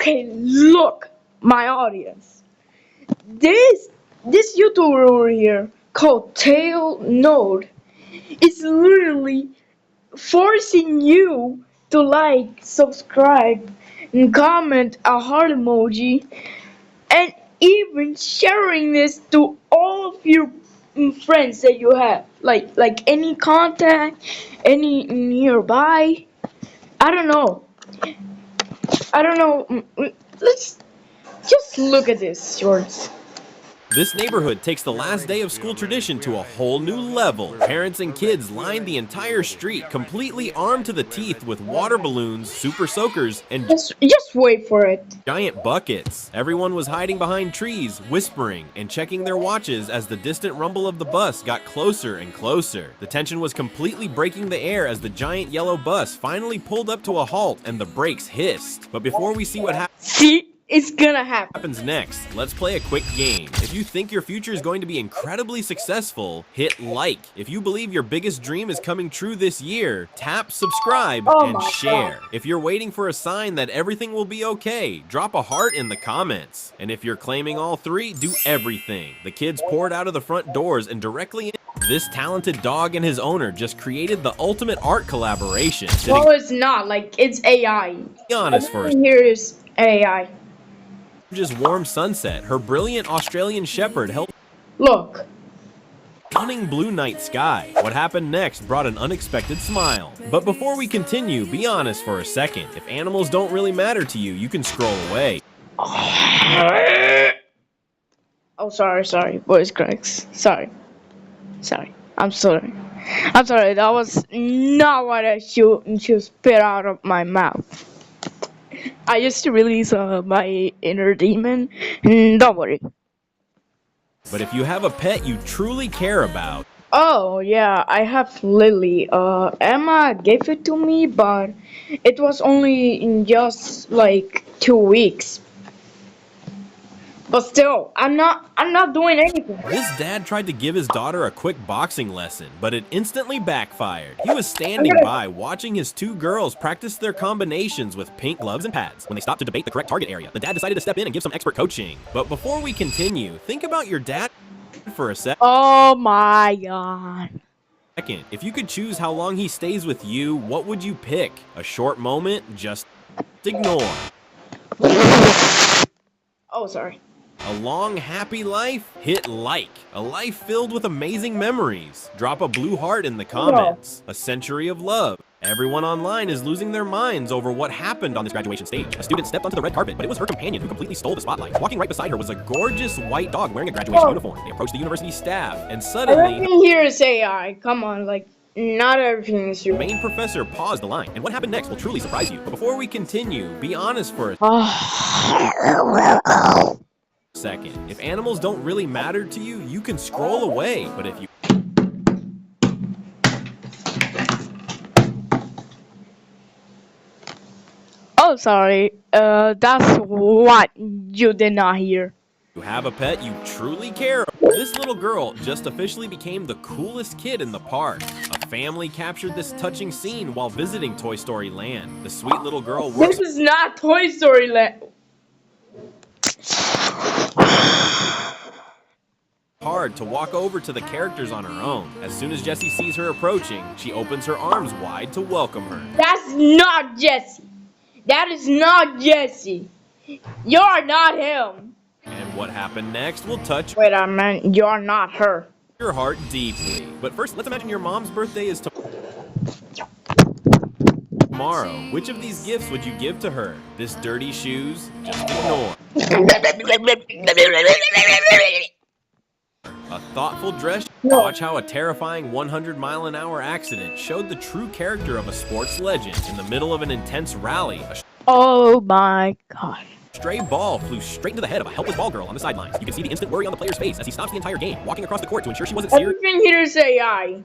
Okay, look, my audience. This YouTuber over here called Tail Node is literally forcing you to like, subscribe, and comment a heart emoji, and even sharing this to all of your friends that you have, like any contact, any nearby. I don't know. I don't know. Let's just look at this, shorts. This neighborhood takes the last day of school tradition to a whole new level. Parents and kids lined the entire street, completely armed to the teeth with water balloons, super soakers, and Just wait for it. giant buckets. Everyone was hiding behind trees, whispering, and checking their watches as the distant rumble of the bus got closer and closer. The tension was completely breaking the air as the giant yellow bus finally pulled up to a halt and the brakes hissed. But before we see what See? It's gonna happen. happens next, let's play a quick game. If you think your future is going to be incredibly successful, hit like. If you believe your biggest dream is coming true this year, tap subscribe and share. If you're waiting for a sign that everything will be okay, drop a heart in the comments. And if you're claiming all three, do everything. The kids poured out of the front doors and directly in. This talented dog and his owner just created the ultimate art collaboration. No, it's not. Like, it's AI. Be honest first. Here is AI. Just warm sunset, her brilliant Australian Shepherd held Look. stunning blue night sky. What happened next brought an unexpected smile. But before we continue, be honest for a second. If animals don't really matter to you, you can scroll away. Oh, sorry, voice cracks. Sorry. I'm sorry. That was not what I should spit out of my mouth. I used to release my inner demon. Don't worry. But if you have a pet you truly care about, Oh yeah, I have Lily. Emma gave it to me, but it was only in just like 2 weeks. But still, I'm not doing anything. this dad tried to give his daughter a quick boxing lesson, but it instantly backfired. He was standing by watching his two girls practice their combinations with pink gloves and pads. When they stopped to debate the correct target area, the dad decided to step in and give some expert coaching. But before we continue, think about your dad for a second. Oh my god. If you could choose how long he stays with you, what would you pick? A short moment? Just ignore. Oh, sorry. A long, happy life? Hit like. A life filled with amazing memories. Drop a blue heart in the comments. A century of love. Everyone online is losing their minds over what happened on this graduation stage. A student stepped onto the red carpet, but it was her companion who completely stole the spotlight. Walking right beside her was a gorgeous white dog wearing a graduation uniform. They approached the university staff, and suddenly... Everything here is AI. Come on, like, not everything is the real. main professor paused the line, and what happened next will truly surprise you. But before we continue, be honest for a second. If animals don't really matter to you, you can scroll away. But if you... Oh, sorry. That's what you did not hear. you have a pet you truly care about. This little girl just officially became the coolest kid in the park. A family captured this touching scene while visiting Toy Story Land. The sweet little girl works This is not Toy Story Land. hard to walk over to the characters on her own. As soon as Jessie sees her approaching, she opens her arms wide to welcome her. That's not Jesse. That is not Jesse. You're not him. And what happened next will touch Wait a minute. You're not her. your heart deeply. But first, let's imagine your mom's birthday is tomorrow. Which of these gifts would you give to her? This dirty shoes? Just ignore. A thoughtful dress? Watch how a terrifying 100-mile-an-hour accident showed the true character of a sports legend. In the middle of an intense rally, a Oh my god. stray ball flew straight into the head of a helpless ball girl on the sidelines. You can see the instant worry on the player's face as he stops the entire game, walking across the court to ensure she wasn't serious. Everything here is AI.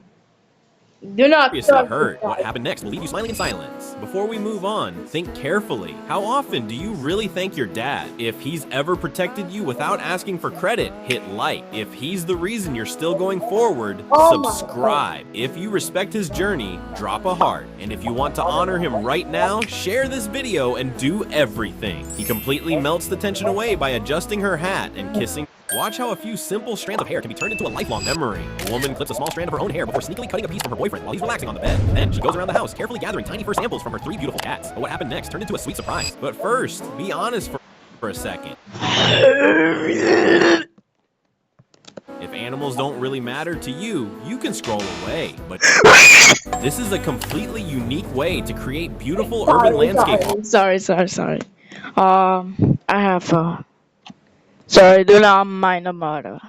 Do not seriously touch hurt. the What side. happened next will leave you smiling in silence. Before we move on, think carefully. How often do you really thank your dad? If he's ever protected you without asking for credit, hit like. If he's the reason you're still going forward, Oh my subscribe. If you respect his journey, drop a heart. And if you want to honor him right now, share this video and do everything. He completely melts the tension away by adjusting her hat and kissing. Watch how a few simple strands of hair can be turned into a lifelong memory. A woman clips a small strand of her own hair before sneakily cutting a piece from her boyfriend while he's relaxing on the bed. Then she goes around the house, carefully gathering tiny fur samples from her 3 beautiful cats. But what happened next turned into a sweet surprise. But first, be honest for a second. If animals don't really matter to you, you can scroll away. But this is a completely unique way to create beautiful urban landscape. Sorry. I have sorry, do not mind the matter.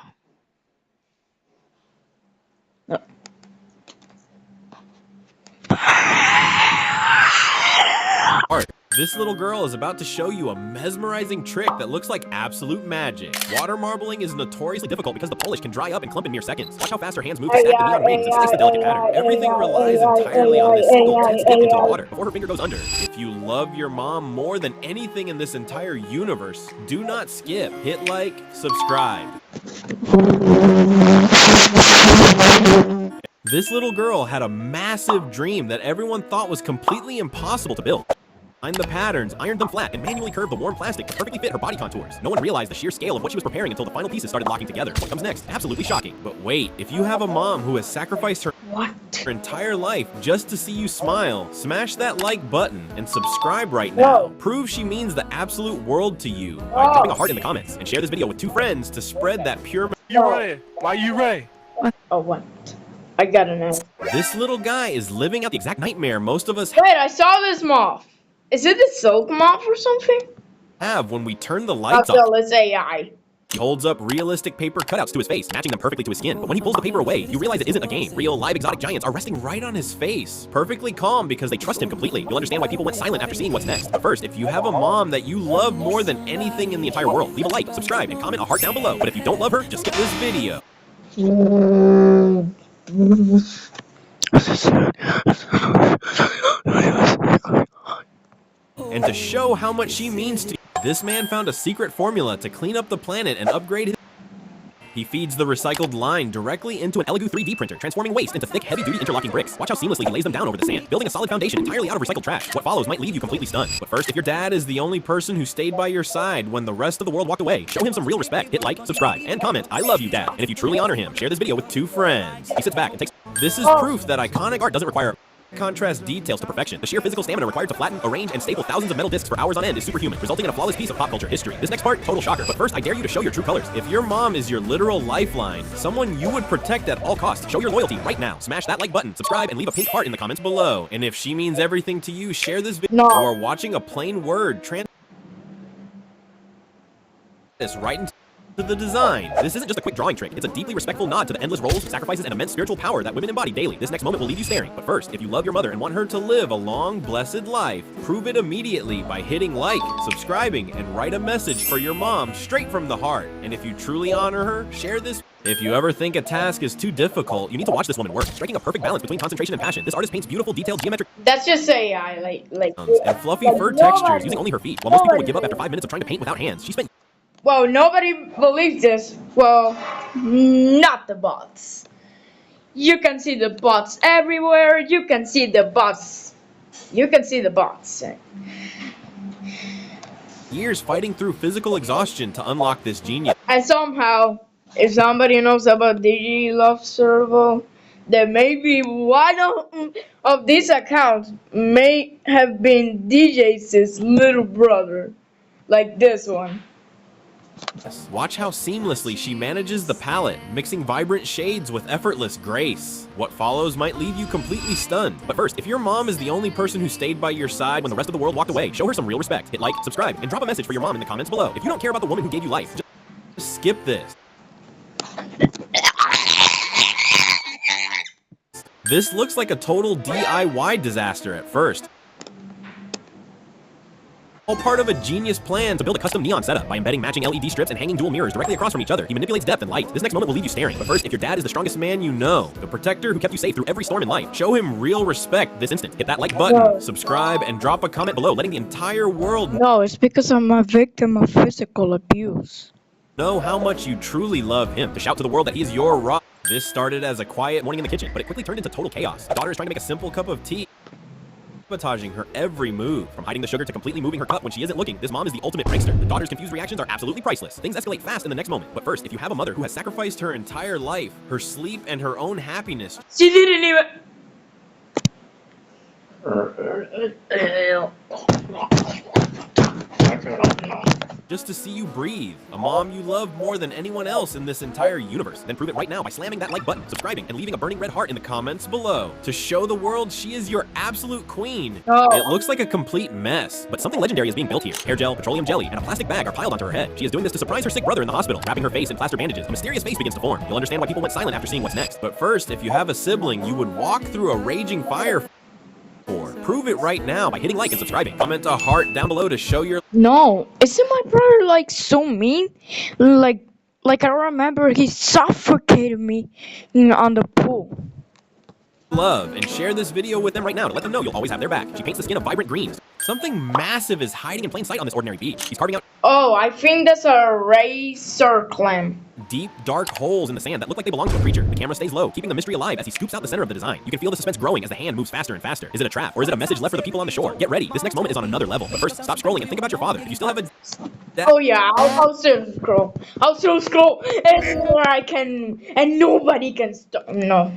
Art. This little girl is about to show you a mesmerizing trick that looks like absolute magic. Water marbling is notoriously difficult because the polish can dry up and clump in mere seconds. Watch how fast her hands move to snap the neon rings and stitch the delicate pattern. Everything relies entirely on this single tense dip into the water before her finger goes under. If you love your mom more than anything in this entire universe, do not skip. Hit like, subscribe. This little girl had a massive dream that everyone thought was completely impossible to build. Find the patterns, ironed them flat, and manually curved the warm plastic to perfectly fit her body contours. No one realized the sheer scale of what she was preparing until the final pieces started locking together. What comes next? Absolutely shocking. But wait, if you have a mom who has sacrificed her entire life just to see you smile, smash that like button and subscribe right now. Prove she means the absolute world to you by dropping a heart in the comments and share this video with 2 friends to spread that pure. Why you Ray? Oh, what? I got an answer. This little guy is living out the exact nightmare most of us Wait, I saw this moth. Is it a silk moth or something? have when we turn the lights Okay, off. let's AI. He holds up realistic paper cutouts to his face, matching them perfectly to his skin. But when he pulls the paper away, you realize it isn't a game. Real, live exotic giants are resting right on his face, perfectly calm because they trust him completely. You'll understand why people went silent after seeing what's next. But first, if you have a mom that you love more than anything in the entire world, leave a like, subscribe, and comment a heart down below. But if you don't love her, just skip this video. And to show how much she means to you, this man found a secret formula to clean up the planet and upgrade his. He feeds the recycled line directly into an Elegoo 3D printer, transforming waste into thick, heavy-duty interlocking bricks. Watch how seamlessly he lays them down over the sand, building a solid foundation entirely out of recycled trash. What follows might leave you completely stunned. But first, if your dad is the only person who stayed by your side when the rest of the world walked away, show him some real respect. Hit like, subscribe, and comment, "I love you, Dad." And if you truly honor him, share this video with 2 friends. He sits back and takes. This is proof that iconic art doesn't require contrast details to perfection. The sheer physical stamina required to flatten, arrange, and staple thousands of metal discs for hours on end is superhuman, resulting in a flawless piece of pop culture history. This next part, total shocker. But first, I dare you to show your true colors. If your mom is your literal lifeline, someone you would protect at all costs, show your loyalty right now. Smash that like button, subscribe, and leave a pink heart in the comments below. And if she means everything to you, share this video. No. Or watching a plain word this right into the design. This isn't just a quick drawing trick. It's a deeply respectful nod to the endless roles, sacrifices, and immense spiritual power that women embody daily. This next moment will leave you staring. But first, if you love your mother and want her to live a long, blessed life, prove it immediately by hitting like, subscribing, and write a message for your mom straight from the heart. And if you truly honor her, share this. If you ever think a task is too difficult, you need to watch this woman work, striking a perfect balance between concentration and passion. This artist paints beautiful, detailed, geometric That's just AI, like. and fluffy fur textures using only her feet. While most people would give up after 5 minutes of trying to paint without hands, she spent. Well, nobody believes this. Well, not the bots. You can see the bots everywhere. You can see the bots. You can see the bots. Years fighting through physical exhaustion to unlock this genius. And somehow, if somebody knows about DG Love Servo, then maybe one of these accounts may have been DJ's little brother, like this one. Watch how seamlessly she manages the palette, mixing vibrant shades with effortless grace. What follows might leave you completely stunned. But first, if your mom is the only person who stayed by your side when the rest of the world walked away, show her some real respect. Hit like, subscribe, and drop a message for your mom in the comments below. If you don't care about the woman who gave you life, just skip this. This looks like a total DIY disaster at first. All part of a genius plan to build a custom neon setup by embedding matching LED strips and hanging dual mirrors directly across from each other. He manipulates depth and light. This next moment will leave you staring. But first, if your dad is the strongest man you know, the protector who kept you safe through every storm in life, show him real respect this instant. Hit that like button, subscribe, and drop a comment below, letting the entire world No, it's because I'm a victim of physical abuse. know how much you truly love him. To shout to the world that he is your rock. This started as a quiet morning in the kitchen, but it quickly turned into total chaos. The daughter is trying to make a simple cup of tea, sabotaging her every move. From hiding the sugar to completely moving her cup when she isn't looking, this mom is the ultimate prankster. The daughter's confused reactions are absolutely priceless. Things escalate fast in the next moment. But first, if you have a mother who has sacrificed her entire life, her sleep, and her own happiness, She didn't even. just to see you breathe. A mom you love more than anyone else in this entire universe. Then prove it right now by slamming that like button, subscribing, and leaving a burning red heart in the comments below. To show the world she is your absolute queen. Oh. It looks like a complete mess, but something legendary is being built here. Hair gel, petroleum jelly, and a plastic bag are piled onto her head. She is doing this to surprise her sick brother in the hospital. Wrapping her face in plaster bandages, a mysterious face begins to form. You'll understand why people went silent after seeing what's next. But first, if you have a sibling you would walk through a raging fire for, prove it right now by hitting like and subscribing. Comment a heart down below to show your No, isn't my brother like so mean? Like I remember he suffocated me on the pool. love, and share this video with them right now to let them know you'll always have their back. She paints the skin a vibrant green. Something massive is hiding in plain sight on this ordinary beach. He's carving out Oh, I think that's a razor clam. deep, dark holes in the sand that look like they belong to a creature. The camera stays low, keeping the mystery alive as he scoops out the center of the design. You can feel the suspense growing as the hand moves faster and faster. Is it a trap, or is it a message left for the people on the shore? Get ready, this next moment is on another level. But first, stop scrolling and think about your father. If you still have a Oh yeah, I'll still scroll. I'll still scroll anywhere I can, and nobody can stop. No.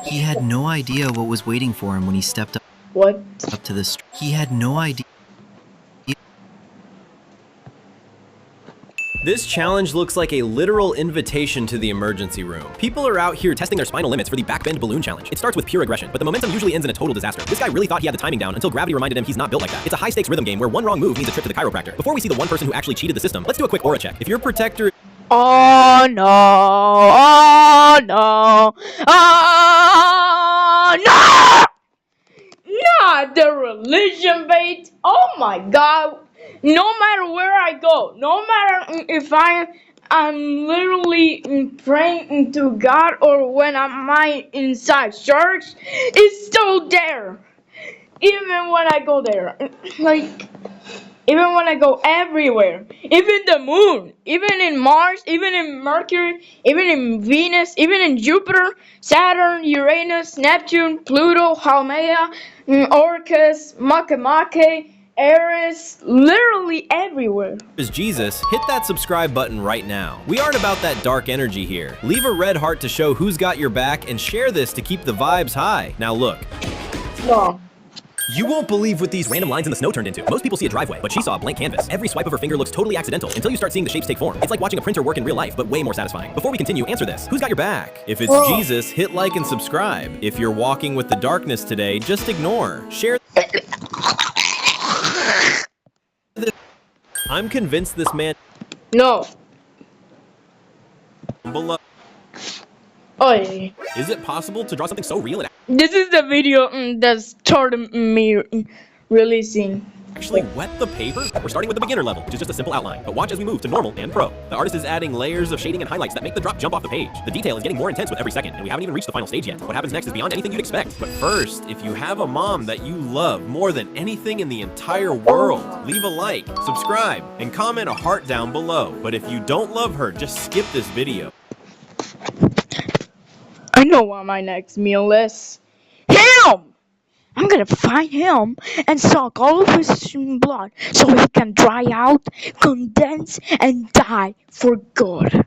He had no idea what was waiting for him when he stepped What? up to this. He had no idea. This challenge looks like a literal invitation to the emergency room. People are out here testing their spinal limits for the backbend balloon challenge. It starts with pure aggression, but the momentum usually ends in a total disaster. This guy really thought he had the timing down until gravity reminded him he's not built like that. It's a high-stakes rhythm game where one wrong move means a trip to the chiropractor. Before we see the one person who actually cheated the system, let's do a quick aura check. If your protector Oh no! Oh no! Oh no! Not the religion bait! Oh my God! No matter where I go, no matter if I'm literally praying to God or when I'm inside church, it's still there. Even when I go there, like. Even when I go everywhere, even the moon, even in Mars, even in Mercury, even in Venus, even in Jupiter, Saturn, Uranus, Neptune, Pluto, Haumea, Orcus, Makemake, Eris, literally everywhere. is Jesus, hit that subscribe button right now. We aren't about that dark energy here. Leave a red heart to show who's got your back and share this to keep the vibes high. Now look. No. You won't believe what these random lines in the snow turned into. Most people see a driveway, but she saw a blank canvas. Every swipe of her finger looks totally accidental until you start seeing the shapes take form. It's like watching a printer work in real life, but way more satisfying. Before we continue, answer this. Who's got your back? If it's Jesus, hit like and subscribe. If you're walking with the darkness today, just ignore. Share. I'm convinced this man No. below. Oh yeah. Is it possible to draw something so real and This is the video that started me releasing. actually wet the paper? We're starting with the beginner level, which is just a simple outline. But watch as we move to normal and pro. The artist is adding layers of shading and highlights that make the drop jump off the page. The detail is getting more intense with every second, and we haven't even reached the final stage yet. What happens next is beyond anything you'd expect. But first, if you have a mom that you love more than anything in the entire world, leave a like, subscribe, and comment a heart down below. But if you don't love her, just skip this video. I know what my next meal is. Him! I'm gonna find him and suck all of his blood so he can dry out, condense, and die for good.